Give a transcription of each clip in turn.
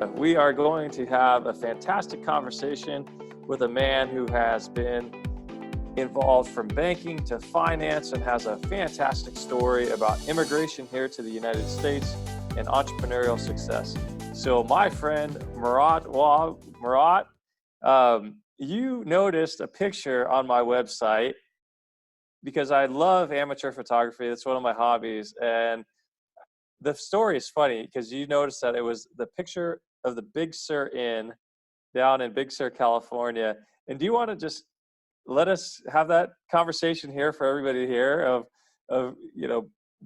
We are going to have a fantastic conversation with a man who has been involved from banking to finance and has a fantastic story about immigration here to the United States and entrepreneurial success. So my friend Murat, you noticed a picture on my website because I love amateur photography. That's one of my hobbies. And the story is funny because you noticed that it was the picture of the Big Sur Inn down in Big Sur, California. And do you want to just let us have that conversation here for everybody here of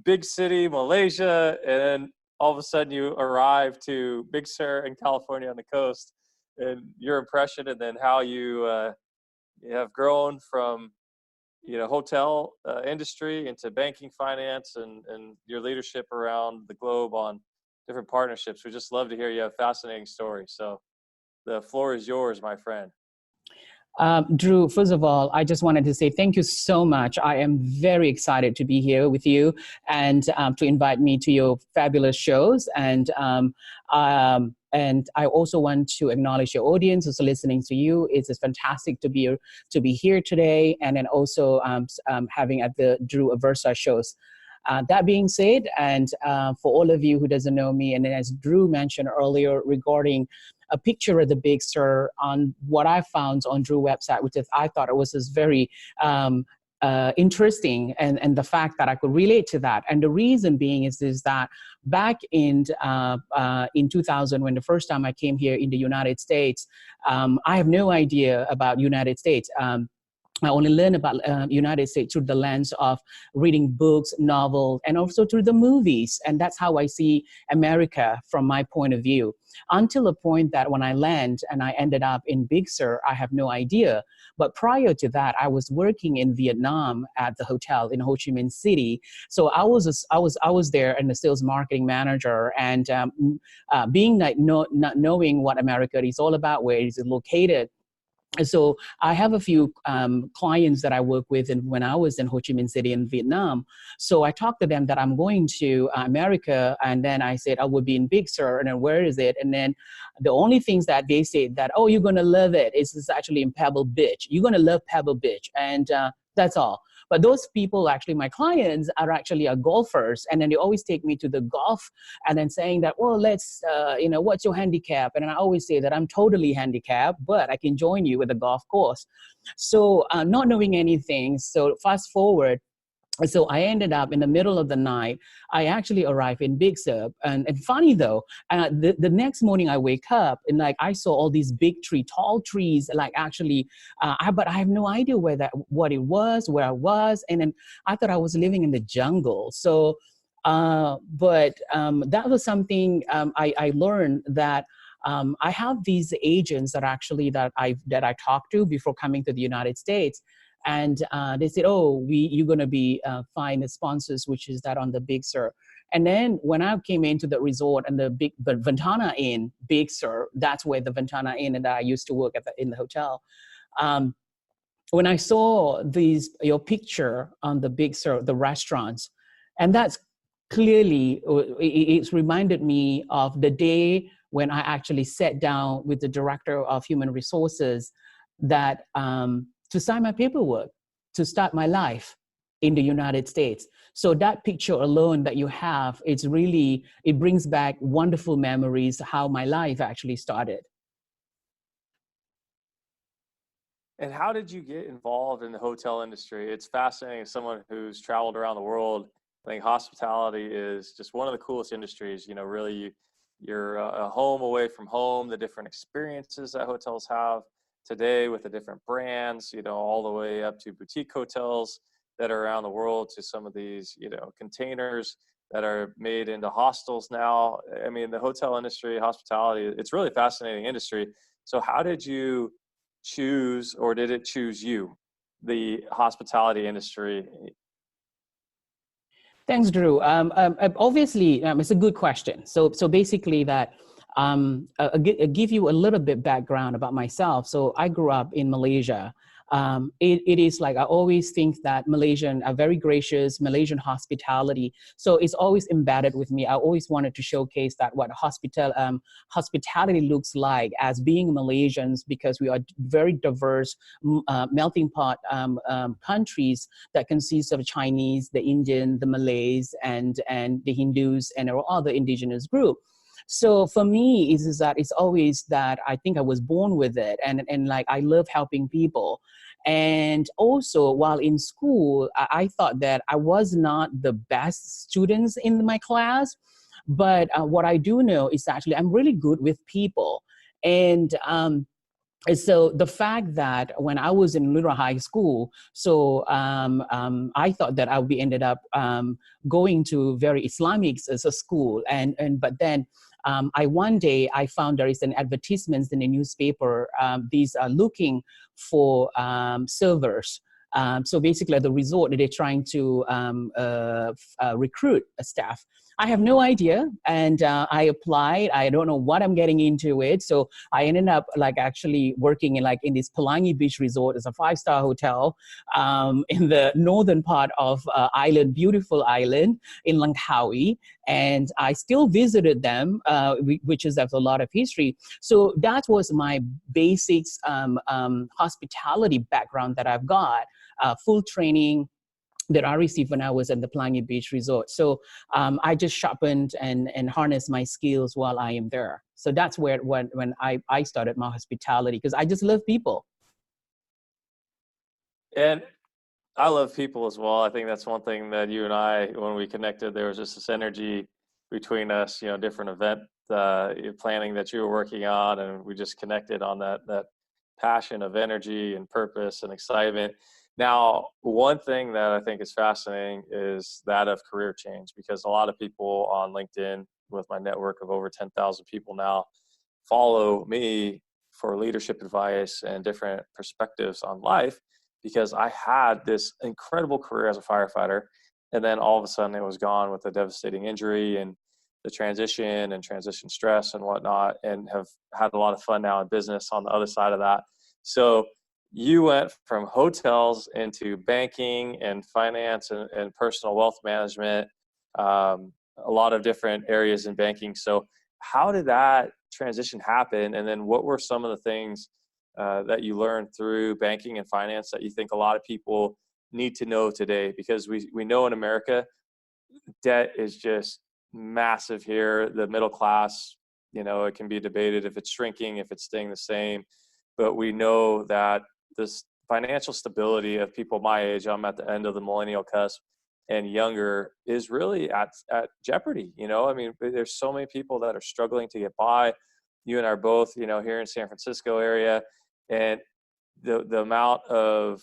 big city Malaysia, and then all of a sudden you arrive to Big Sur in California on the coast, and your impression, and then how you have grown from hotel industry into banking, finance, and your leadership around the globe on different partnerships. We just love to hear you have a fascinating story. So the floor is yours, my friend. Drew, first of all, I just wanted to say thank you so much. I am very excited to be here with you and to invite me to your fabulous shows. And I also want to acknowledge your audience who's listening to you. It's fantastic to be here today, and then also having at the Drew Aversa shows. That being said, and for all of you who doesn't know me, and as Drew mentioned earlier regarding a picture of the Big Sur, on what I found on Drew website, which I thought it was very interesting, and the fact that I could relate to that. And the reason being is that back in 2000, when the first time I came here in the United States, I have no idea about United States. I only learned about United States through the lens of reading books, novels, and also through the movies. And that's how I see America from my point of view. Until the point that when I land and I ended up in Big Sur, I have no idea. But prior to that, I was working in Vietnam at the hotel in Ho Chi Minh City. So I was there and the sales marketing manager, and being like not knowing what America is all about, where it is located. So I have a few clients that I work with when I was in Ho Chi Minh City in Vietnam. So I talked to them that I'm going to America, and then I said I would be in Big Sur, and then where is it? And then the only things that they said that, oh, you're going to love it. It's actually in Pebble Beach. You're going to love Pebble Beach, and that's all. But those people, actually, my clients are actually golfers, and then they always take me to the golf, and then saying that, well, let's, what's your handicap? And I always say that I'm totally handicapped, but I can join you with the golf course. So not knowing anything, so fast forward. So I ended up in the middle of the night. I actually arrived in Big Sur. And funny though, the next morning I wake up and I saw all these big tall trees, actually, but I have no idea what it was, where I was. And then I thought I was living in the jungle. So, but that was something I learned that I have these agents that I talked to before coming to the United States. And they said, oh, you're going to be find sponsors, which is that on the Big Sur. And then when I came into the resort and the Ventana Inn, Big Sur, that's where the Ventana Inn that I used to work in the hotel. When I saw your picture on the Big Sur, the restaurants, and that's clearly, it's reminded me of the day when I actually sat down with the director of human resources that to sign my paperwork, to start my life in the United States. So that picture alone that you have, it brings back wonderful memories, how my life actually started. And how did you get involved in the hotel industry? It's fascinating as someone who's traveled around the world. I think hospitality is just one of the coolest industries. Really, you're a home away from home, the different experiences that hotels have today with the different brands, all the way up to boutique hotels that are around the world, to some of these, containers that are made into hostels now. I mean, the hotel industry, hospitality, it's really a fascinating industry. So how did you choose, or did it choose you, the hospitality industry? Thanks, Drew. Obviously, it's a good question. So basically that, I'll give you a little bit background about myself. So I grew up in Malaysia. it is like, I always think that Malaysian are very gracious, Malaysian hospitality. So it's always embedded with me. I always wanted to showcase that what hospitality looks like as being Malaysians, because we are very diverse melting pot countries that consists of Chinese, the Indian, the Malays, and the Hindus, and all other indigenous group. So for me, is that it's always that I think I was born with it, and like I love helping people. And also, while in school, I thought that I was not the best students in my class, but what I do know is actually I'm really good with people. And so the fact that when I was in Lura High School, so I thought that I would be ended up going to very Islamic as a school, and but then I one day I found there is an advertisement in a newspaper. These are looking for servers. So basically, at the resort, they're trying to recruit a staff. I have no idea, and I applied. I don't know what I'm getting into it. So I ended up like actually working in this Pelangi Beach Resort. It's a 5-star hotel in the northern part of island, beautiful island in Langkawi. And I still visited them, which is, there's a lot of history. So that was my basics hospitality background that I've got, full training that I received when I was at the Pelangi Beach Resort. So I just sharpened and harnessed my skills while I am there. So that's where when I started my hospitality, because I just love people. And I love people as well. I think that's one thing that you and I, when we connected, there was just this energy between us, different event planning that you were working on, and we just connected on that passion of energy and purpose and excitement. Now, one thing that I think is fascinating is that of career change, because a lot of people on LinkedIn, with my network of over 10,000 people now, follow me for leadership advice and different perspectives on life, because I had this incredible career as a firefighter, and then all of a sudden it was gone with a devastating injury and the transition and transition stress and whatnot, and have had a lot of fun now in business on the other side of that. So you went from hotels into banking and finance and personal wealth management, a lot of different areas in banking. So how did that transition happen? And then what were some of the things that you learned through banking and finance that you think a lot of people need to know today? Because we know in America, debt is just massive here. The middle class, it can be debated if it's shrinking, if it's staying the same. But we know that this financial stability of people my age, I'm at the end of the millennial cusp, and younger, is really at jeopardy. I mean, there's so many people that are struggling to get by. You and I are both, here in San Francisco area, and the amount of,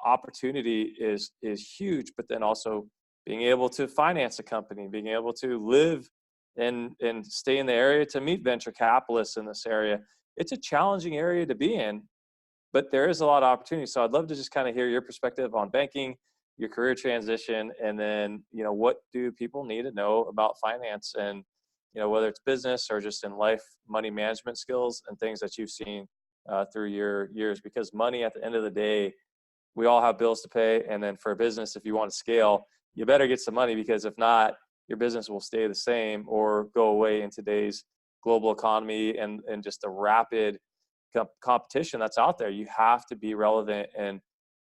opportunity is huge. But then also being able to finance a company, being able to live and stay in the area to meet venture capitalists in this area, it's a challenging area to be in. But there is a lot of opportunity. So I'd love to just kind of hear your perspective on banking, your career transition, and then, what do people need to know about finance, and, whether it's business or just in life, money management skills and things that you've seen through your years. Because money, at the end of the day, we all have bills to pay. And then for a business, if you want to scale, you better get some money, because if not, your business will stay the same or go away in today's global economy and just the rapid competition that's out there. You have to be relevant, and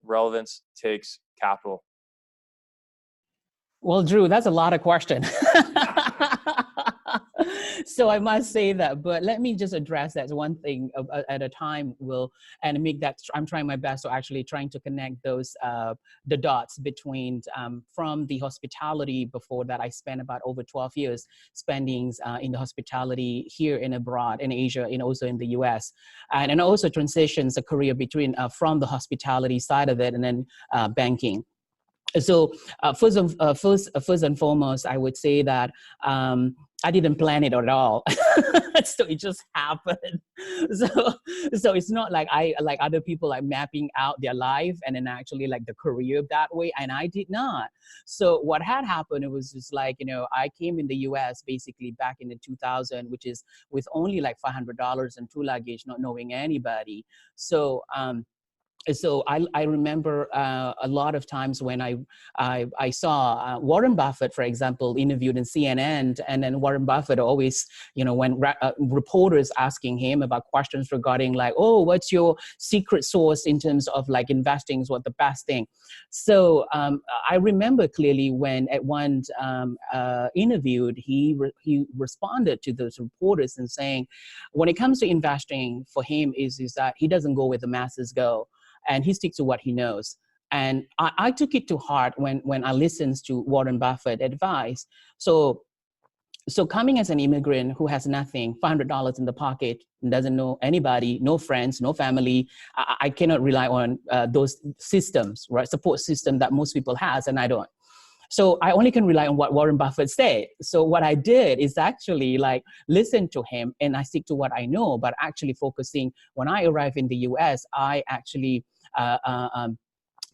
relevance takes capital. Well, Drew, that's a lot of question. So I must say that, but let me just address that one thing at a time, and make that, I'm trying my best to actually trying to connect those, the dots between, from the hospitality. Before that, I spent about over 12 years spending in the hospitality here and abroad in Asia, and also in the US. And also transitions a career between, from the hospitality side of it, and then banking. So first and foremost, I would say that I didn't plan it at all. So it just happened. So it's not like like other people like mapping out their life and then actually like the career that way. And I did not. So what had happened, it was just like, I came in the US basically back in the 2000, which is with only like $500 and 2 luggage, not knowing anybody. So So I remember a lot of times when I saw Warren Buffett, for example, interviewed in CNN, and then Warren Buffett always, when reporters asking him about questions regarding like, oh, what's your secret sauce in terms of like investing is what the best thing. So I remember clearly when at one interviewed, he responded to those reporters and saying, when it comes to investing for him is that he doesn't go where the masses go, and he sticks to what he knows. And I took it to heart when I listened to Warren Buffett advice. So coming as an immigrant who has nothing, $500 in the pocket, doesn't know anybody, no friends, no family, I cannot rely on those systems, right? Support system that most people has, and I don't. So I only can rely on what Warren Buffett said. So what I did is actually like listen to him, and I stick to what I know, but actually focusing when I arrived in the US, I actually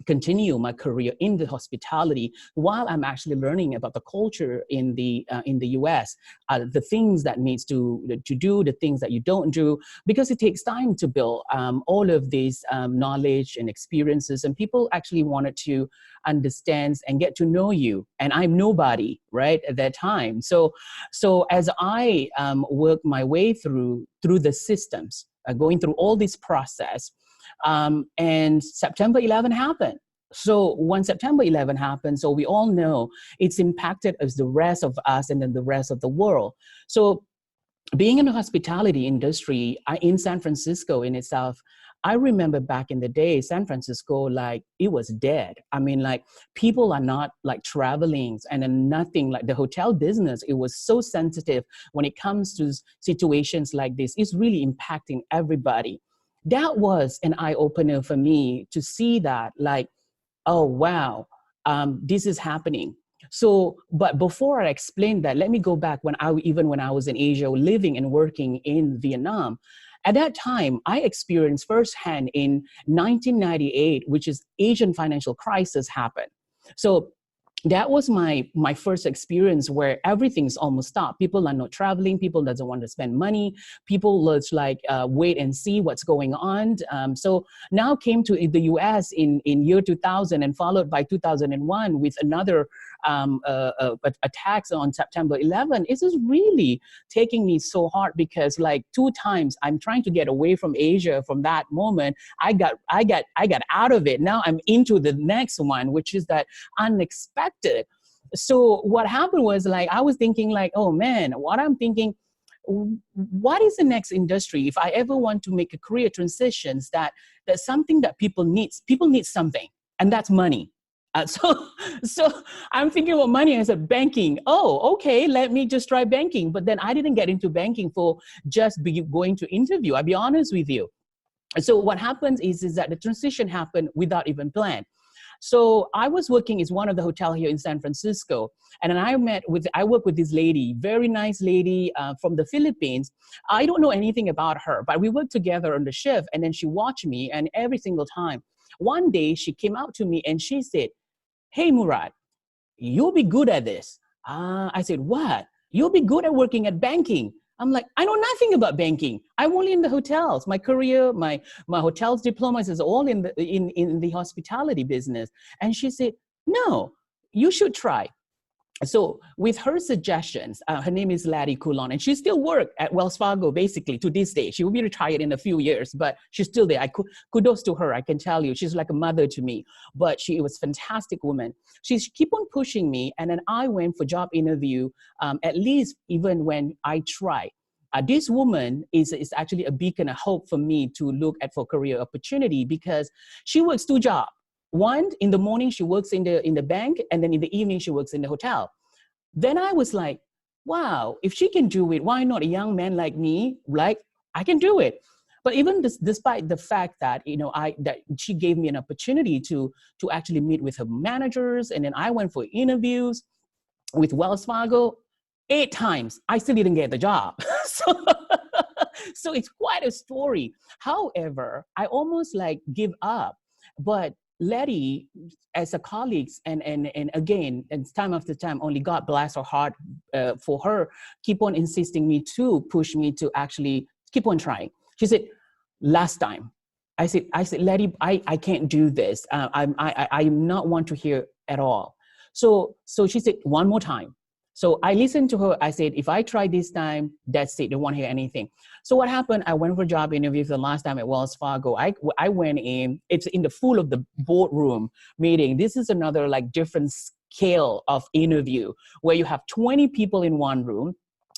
continue my career in the hospitality while I'm actually learning about the culture in the US, the things that needs to do, the things that you don't do, because it takes time to build all of these knowledge and experiences, and people actually wanted to understand and get to know you, and I'm nobody right at that time. So as I work my way through the systems, going through all this process, and September 11 happened. So when September 11 happened, so we all know it's impacted as the rest of us and then the rest of the world. So being in the hospitality industry in San Francisco in itself, I remember back in the day, San Francisco, like it was dead. I mean, like people are not like traveling, and then nothing like the hotel business. It was so sensitive when it comes to situations like this. It's really impacting everybody. That was an eye opener for me to see that, like, oh, wow, this is happening. So, but before I explain that, let me go back when I was in Asia, living and working in Vietnam. At that time, I experienced firsthand in 1998, which is Asian financial crisis happened. So that was my first experience where everything's almost stopped. People are not traveling. People doesn't want to spend money. People let's like wait and see what's going on. So now came to the U.S. in year 2000 and followed by 2001 with another attacks on September 11. This is really taking me so hard because like 2 times I'm trying to get away from Asia from that moment. I got out of it. Now I'm into the next one, which is that unexpected. So what happened was like, I was thinking like, oh man, what is the next industry? If I ever want to make a career transitions, that's something that people need something, and that's money. So I'm thinking about money. I said, banking. Oh, okay, let me just try banking. But then I didn't get into banking for just going to interview. I'll be honest with you. So what happens is that the transition happened without even plan. So I was working as one of the hotel here in San Francisco, and then I worked with this lady, very nice lady from the Philippines. I don't know anything about her, but we worked together on the shift, and then she watched me, and every single time. One day she came out to me and she said, "Hey Murat, you'll be good at this." I said, "What? You'll be good at working at banking." I'm like, I know nothing about banking. I'm only in the hotels. My career, my hotels diplomas is all in the hospitality business. And she said, "No, you should try." So with her suggestions, her name is Laddie Coulon, and she still works at Wells Fargo basically to this day. She will be retired in a few years, but she's still there. Kudos to her, I can tell you. She's like a mother to me, but she was a fantastic woman. She keep on pushing me, and then I went for job interview, at least even when I try. This woman is actually a beacon of hope for me to look at for career opportunity because she works 2 jobs. One, in the morning, she works in the bank, and then in the evening, she works in the hotel. Then I was like, wow, if she can do it, why not a young man like me? Like, I can do it. But even despite the fact that, that she gave me an opportunity to actually meet with her managers, and then I went for interviews with Wells Fargo 8 times, I still didn't get the job. So it's quite a story. However, I almost like give up, but Letty, as a colleague, and again, and time after time, only God bless her heart for her, keep on insisting me to push me to actually keep on trying. She said, last time, Letty, I can't do this. I'm not want to hear at all. So she said, one more time. So I listened to her. I said, if I try this time, that's it. Don't want to hear anything. So what happened? I went for a job interview for the last time at Wells Fargo. I went in. It's in the full of the boardroom meeting. This is another like different scale of interview where you have 20 people in one room.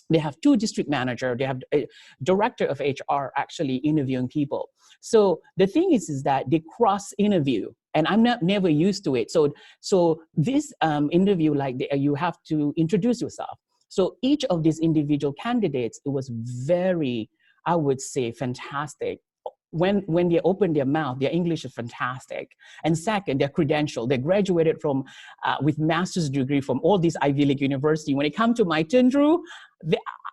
They have two district manager. They have a director of HR actually interviewing people. So the thing is that they cross interview, and I'm never used to it. So this interview, like you have to introduce yourself. So each of these individual candidates, it was very, I would say, fantastic. When they open their mouth, their English is fantastic. And second, their credential. They graduated from with master's degree from all these Ivy League university. When it comes to my turn, Drew,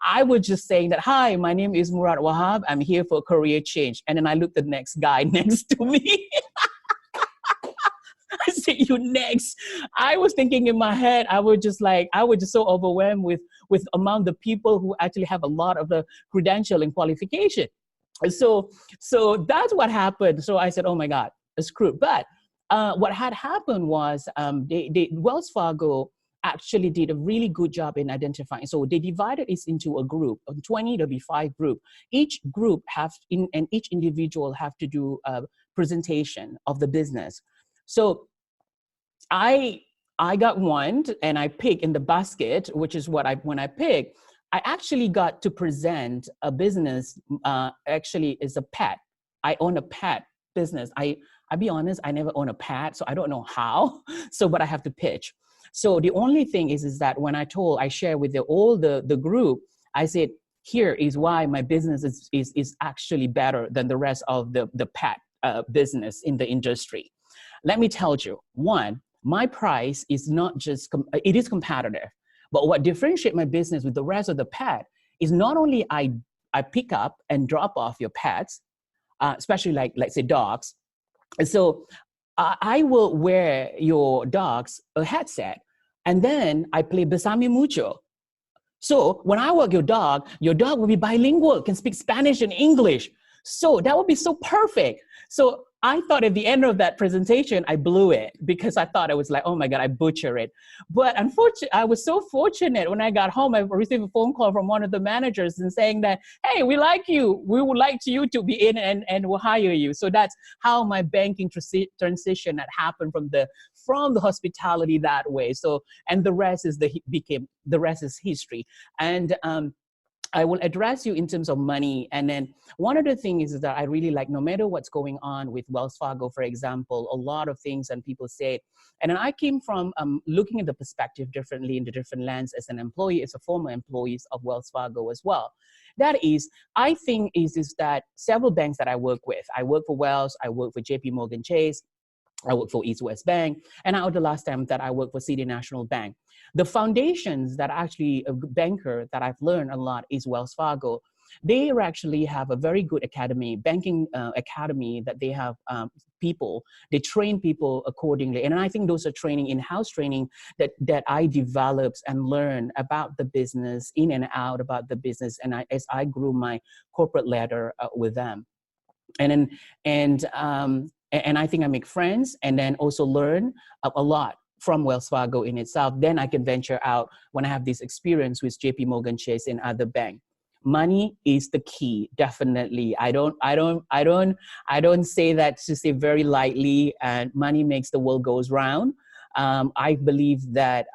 I was just saying that, hi, my name is Murat Wahab. I'm here for a career change. And then I looked at the next guy next to me. I said, you next. I was thinking in my head, I was just so overwhelmed with amount of people who actually have a lot of the credential and qualification. So that's what happened. So I said, oh my God, it's screwed. But what had happened was Wells Fargo actually did a really good job in identifying. So they divided it into a group of 20, there'll be 5 group. Each group and each individual have to do a presentation of the business. So I got one and I picked in the basket, which is when I picked, I actually got to present a business, actually is a pet. I own a pet business. I'll be honest, I never own a pet, so I don't know how. So, but I have to pitch. So the only thing is that when I share with all the group, I said, here is why my business is actually better than the rest of the pet business in the industry. Let me tell you, one, my price is not just, it is competitive. But what differentiates my business with the rest of the pet is not only I pick up and drop off your pets, especially like say dogs. And so I will wear your dogs a headset, and then I play Besame Mucho. So when I walk your dog will be bilingual, can speak Spanish and English. So that would be so perfect. So I thought at the end of that presentation, I blew it because I thought I was like, oh my God, I butchered it. But unfortunately, I was so fortunate when I got home, I received a phone call from one of the managers and saying that, hey, we like you. We would like you to be in and we'll hire you. So that's how my banking transition had happened from the hospitality that way. So, and the rest is history. And I will address you in terms of money. And then one of the things is that I really like, no matter what's going on with Wells Fargo, for example, a lot of things and people say, and then I came from looking at the perspective differently in the different lens as an employee, as a former employee of Wells Fargo as well. That is, I think is that several banks that I work with, I work for Wells, I work for JP Morgan Chase, I work for East West Bank, and now the last time that I worked for City National Bank. The foundations that actually a banker that I've learned a lot is Wells Fargo. They actually have a very good academy, banking academy that they have people, they train people accordingly. And I think those are training, in-house training that I developed and learned about the business, in and out about the business. And as I grew my corporate ladder with them. And I think I make friends and then also learn a lot from Wells Fargo in itself. Then I can venture out when I have this experience with JP Morgan Chase and other bank. Money is the key, definitely. I don't say that to say very lightly, and money makes the world goes round. I believe that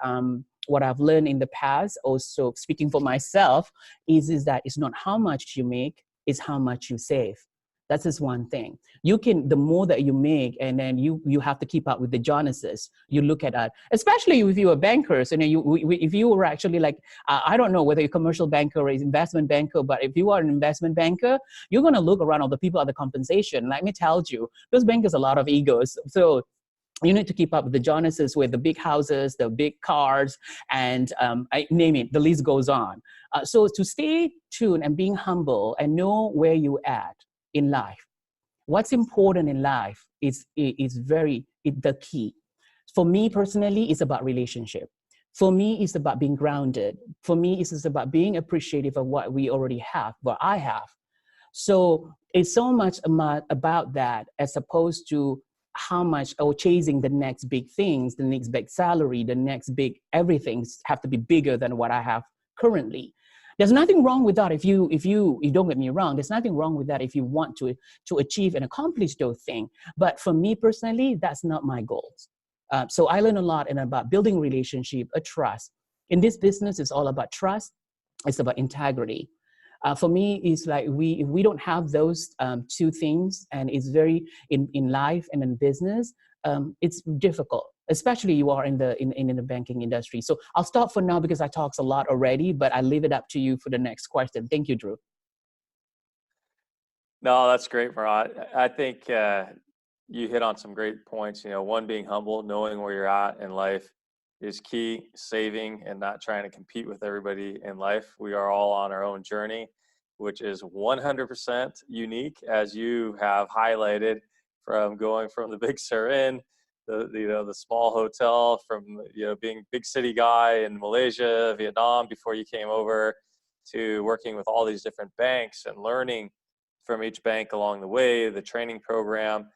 what I've learned in the past, also speaking for myself, is that it's not how much you make, it's how much you save. That's just one thing. You can, the more that you make, and then you have to keep up with the Jonases. You look at that, especially if you are bankers, and if you were actually like, I don't know whether you're a commercial banker or an investment banker, but if you are an investment banker, you're going to look around all the people at the compensation. Let me tell you, those bankers a lot of egos. So you need to keep up with the Jonases with the big houses, the big cars, and I name it, the list goes on. So to stay tuned and being humble and know where you at in life. What's important in life is the key. For me personally, it's about relationship. For me, it's about being grounded. For me, it's about being appreciative of what we already have, what I have. So it's so much about that as opposed to how much, or chasing the next big things, the next big salary, the next big everything have to be bigger than what I have currently. There's nothing wrong with that. If you don't get me wrong, there's nothing wrong with that if you want to achieve and accomplish those things. But for me personally, that's not my goals. So I learn a lot and about building relationship, a trust. In this business, it's all about trust. It's about integrity. For me, it's like if we don't have those two things, and it's very in life and in business, it's difficult, especially you are in the banking industry. So I'll stop for now because I talked a lot already, but I leave it up to you for the next question. Thank you, Drew. No, that's great, Murat. I think you hit on some great points. You know, one, being humble, knowing where you're at in life is key. Saving and not trying to compete with everybody in life. We are all on our own journey, which is 100% unique, as you have highlighted, from going from the Big Sur Inn, the small hotel, from being big city guy in Malaysia, Vietnam before you came over, to working with all these different banks and learning from each bank along the way, the training program,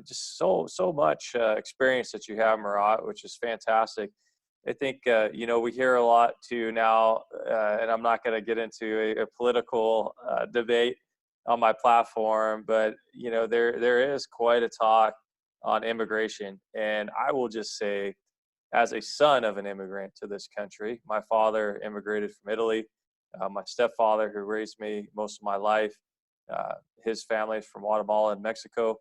just so much experience that you have, Murat, which is fantastic. I think, we hear a lot too now, and I'm not going to get into a political debate on my platform, but, there is quite a talk on immigration. And I will just say, as a son of an immigrant to this country, my father immigrated from Italy. My stepfather, who raised me most of my life, his family is from Guatemala and Mexico.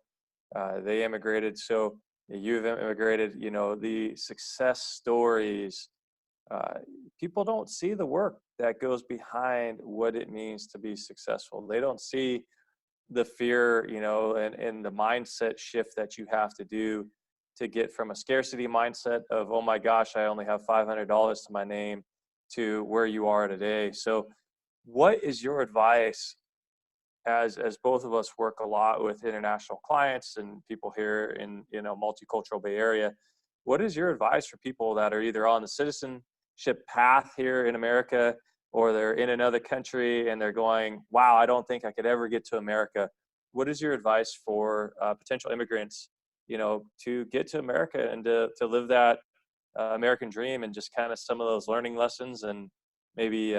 They immigrated. So you've immigrated. The success stories, people don't see the work that goes behind what it means to be successful. They don't see the fear, and the mindset shift that you have to do to get from a scarcity mindset of, oh my gosh, I only have $500 to my name, to where you are today. So what is your advice, as both of us work a lot with international clients and people here in multicultural Bay Area? What is your advice for people that are either on the citizenship path here in America, or they're in another country and they're going, wow, I don't think I could ever get to America? What is your advice for potential immigrants, to get to America and to live that American dream, and just kind of some of those learning lessons and maybe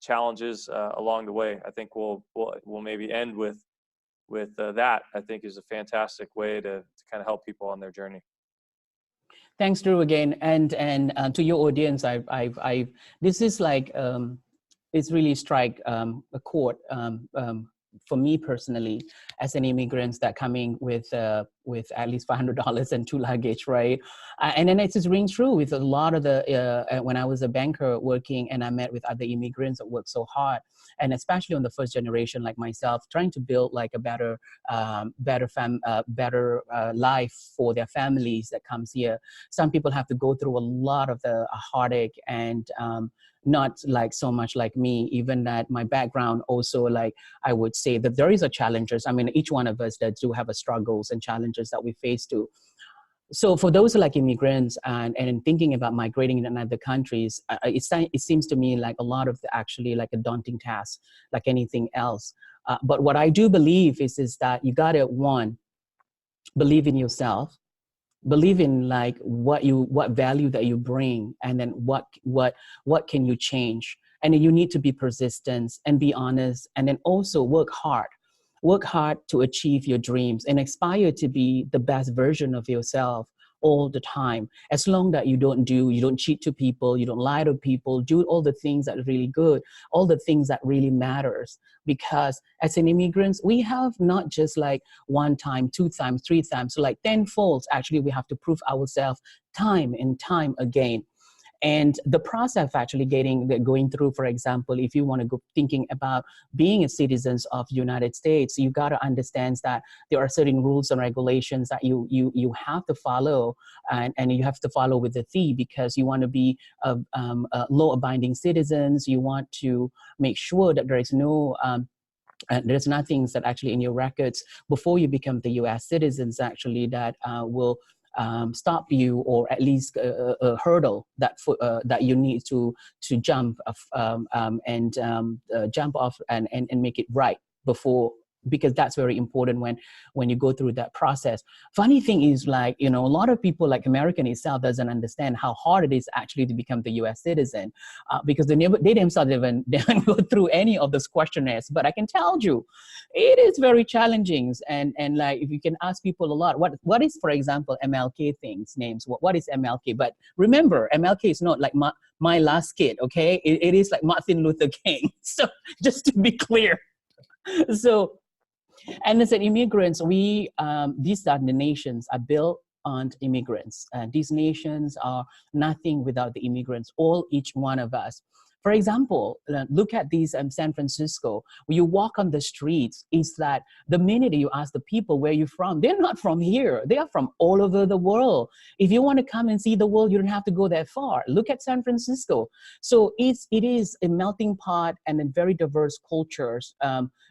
challenges along the way? I think we'll maybe end with that. I think is a fantastic way to kind of help people on their journey. Thanks, Drew, again, and to your audience, I've this is like it's really strike a chord for me personally, as an immigrant that coming with at least $500 and 2 luggage, right? And then it just rings true with a lot of the when I was a banker working, and I met with other immigrants that worked so hard, and especially on the first generation like myself, trying to build like a better life for their families that comes here. Some people have to go through a lot of the heartache, and not like so much like me, even that my background also, like I would say that there is a challenges. I mean, each one of us that do have a struggles and challenges that we face too. So for those like immigrants and thinking about migrating in other countries, it seems to me like a lot of actually like a daunting task, like anything else. But what I do believe is that you gotta, one, believe in yourself, believe in like what value that you bring, and then what can you change. And then you need to be persistent and be honest, and then also work hard to achieve your dreams and aspire to be the best version of yourself all the time. As long that you don't cheat to people, you don't lie to people, do all the things that are really good, all the things that really matters. Because as an immigrant, we have not just like 1 time, 2 times, 3 times, so like 10-fold. Actually, we have to prove ourselves time and time again. And the process of actually going through, for example, if you want to go thinking about being a citizen of the United States, you got to understand that there are certain rules and regulations that you have to follow, and you have to follow with the fee, because you want to be law-abiding citizens. You want to make sure that there is no there's nothing that actually in your records before you become the U.S. citizens actually that will stop you, or at least a hurdle that you need to jump and jump off and make it right. before, because that's very important when you go through that process. Funny thing is, like, a lot of people, like American itself, doesn't understand how hard it is actually to become the US citizen, because they themselves they don't go through any of those questionnaires. But I can tell you, it is very challenging. And like, if you can ask people a lot, what is, for example, MLK names, what is MLK? But remember, MLK is not like my last kid, okay? It is like Martin Luther King. So just to be clear. So, and as an immigrants, these are the nations are built on immigrants. These nations are nothing without the immigrants, each one of us. For example, look at these San Francisco. When you walk on the streets, it's that the minute you ask the people where you're from, they're not from here. They are from all over the world. If you want to come and see the world, you don't have to go that far. Look at San Francisco. So it is a melting pot and a very diverse cultures,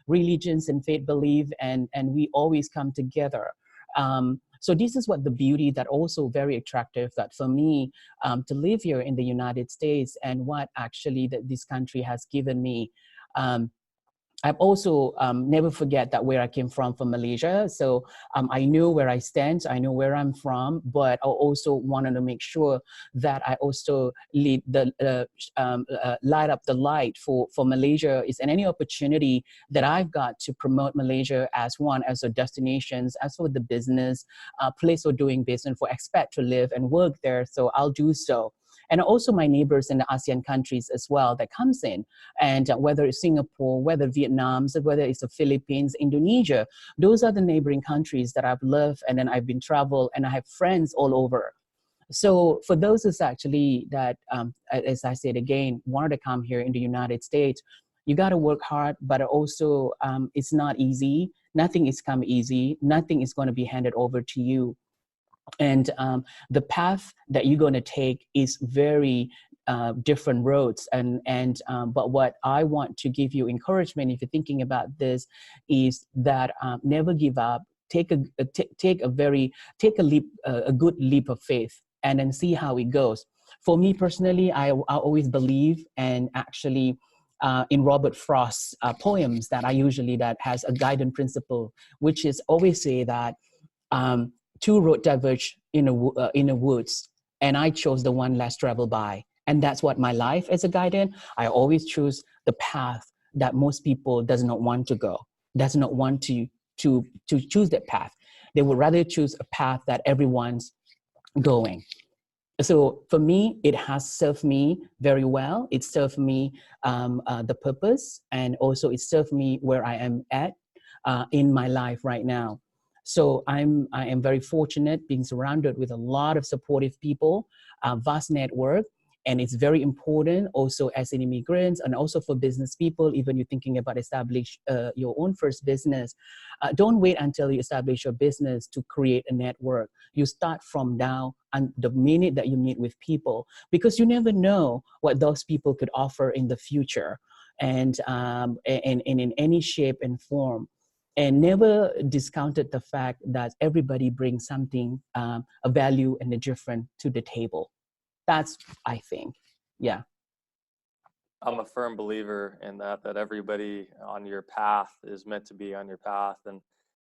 religions and faith belief, and we always come together. So this is what the beauty that also very attractive that for me to live here in the United States, and what actually that this country has given me. I've also never forget that where I came from Malaysia. So I know where I stand, I know where I'm from, but I also wanted to make sure that I also light up the light for Malaysia is, and any opportunity that I've got to promote Malaysia as a destination, as for the business, place for doing business for expat to live and work there. So I'll do so. And also my neighbors in the ASEAN countries as well that comes in. And whether it's Singapore, whether Vietnam, whether it's the Philippines, Indonesia, those are the neighboring countries that I've lived, and then I've been traveled, and I have friends all over. So for those who's actually that, as I said again, wanted to come here in the United States, you got to work hard, but also it's not easy. Nothing is come easy. Nothing is going to be handed over to you. And the path that you're going to take is very different roads. But what I want to give you encouragement, if you're thinking about this, is that never give up. Take a good leap of faith, and then see how it goes. For me personally, I always believe, and actually in Robert Frost's poems, that I usually that has a guiding principle, which is always say that. Two roads diverge in a woods, and I chose the one less traveled by. And that's what my life as a guidance. I always choose the path that most people does not want to go, does not want to choose that path. They would rather choose a path that everyone's going. So for me, it has served me very well. It served me the purpose, and also it served me where I am at in my life right now. So I am very fortunate being surrounded with a lot of supportive people, vast network, and it's very important also as an immigrant, and also for business people. Even you're thinking about establish your own first business, don't wait until you establish your business to create a network. You start from now, and the minute that you meet with people, because you never know what those people could offer in the future, and in any shape and form. And never discounted the fact that everybody brings something, a value and a different to the table. That's, I think, yeah. I'm a firm believer in that everybody on your path is meant to be on your path. And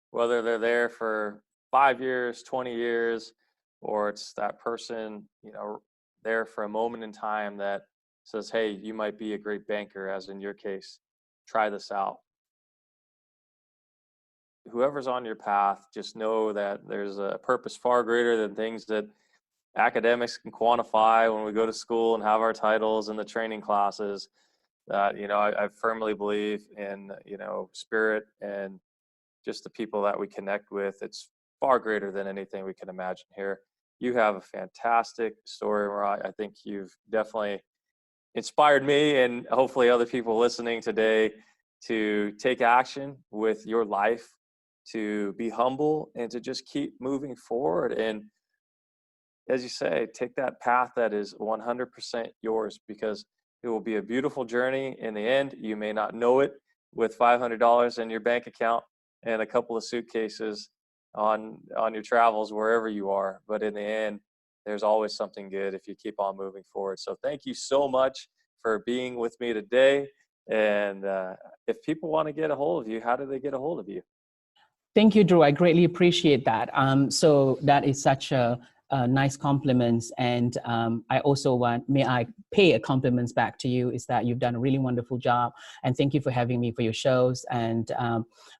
whether they're there for 5 years, 20 years, or it's that person, there for a moment in time that says, hey, you might be a great banker, as in your case, try this out. Whoever's on your path, just know that there's a purpose far greater than things that academics can quantify when we go to school and have our titles in the training classes. That, I firmly believe in, spirit and just the people that we connect with. It's far greater than anything we can imagine here. You have a fantastic story, Murat. I think you've definitely inspired me, and hopefully other people listening today, to take action with your life, to be humble, and to just keep moving forward. And as you say, take that path that is 100% yours, because it will be a beautiful journey in the end. You may not know it with $500 in your bank account and a couple of suitcases on your travels wherever you are, but in the end, there's always something good if you keep on moving forward. So thank you so much for being with me today. And if people want to get a hold of you, how do they get a hold of you? Thank you, Drew. I greatly appreciate that. So that is such a nice compliments. And I also may I pay a compliments back to you, is that you've done a really wonderful job. And thank you for having me for your shows. And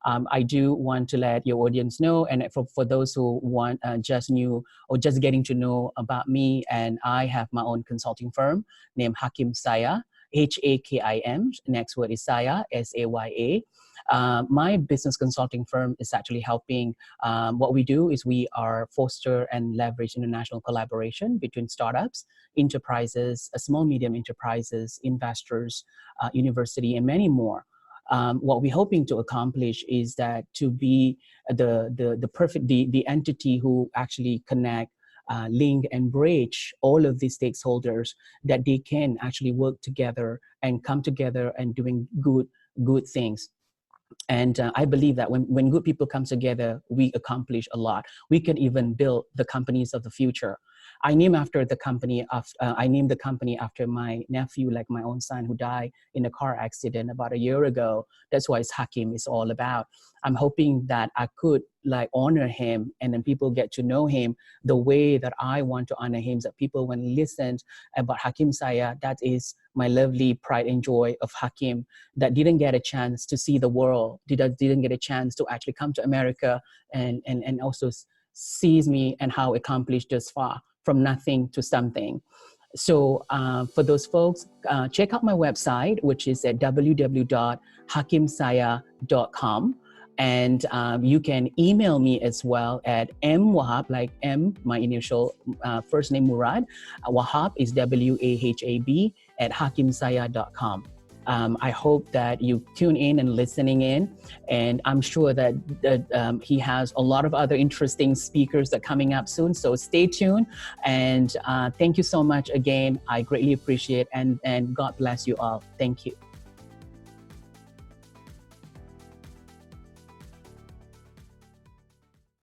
I do want to let your audience know, and for those who want just new or just getting to know about me, and I have my own consulting firm named Hakim Saya, Hakim. Next word is Saya, Saya. My business consulting firm is actually helping. What we do is we are foster and leverage international collaboration between startups, enterprises, small medium enterprises, investors, university, and many more. What we're hoping to accomplish is that to be the entity who actually connect, link, and bridge all of these stakeholders, that they can actually work together and come together and doing good things. And I believe that when good people come together, we accomplish a lot. We can even build the companies of the future. I named the company after my nephew, like my own son, who died in a car accident about a year ago. That's what Hakim is all about. I'm hoping that I could honor him, and then people get to know him the way that I want to honor him. That people, when listen about Hakim Saya, that is my lovely pride and joy of Hakim, that didn't get a chance to see the world, didn't get a chance to actually come to America and also sees me and how accomplished this far, from nothing to something. So for those folks, check out my website, which is at www.hakimsaya.com. And you can email me as well at mwahab, like M, my initial first name Murat. Wahab is WAHAB at hakimsaya.com. I hope that you tune in and listening in, and I'm sure that he has a lot of other interesting speakers that are coming up soon, so stay tuned. And thank you so much again. I greatly appreciate, and God bless you all. Thank you.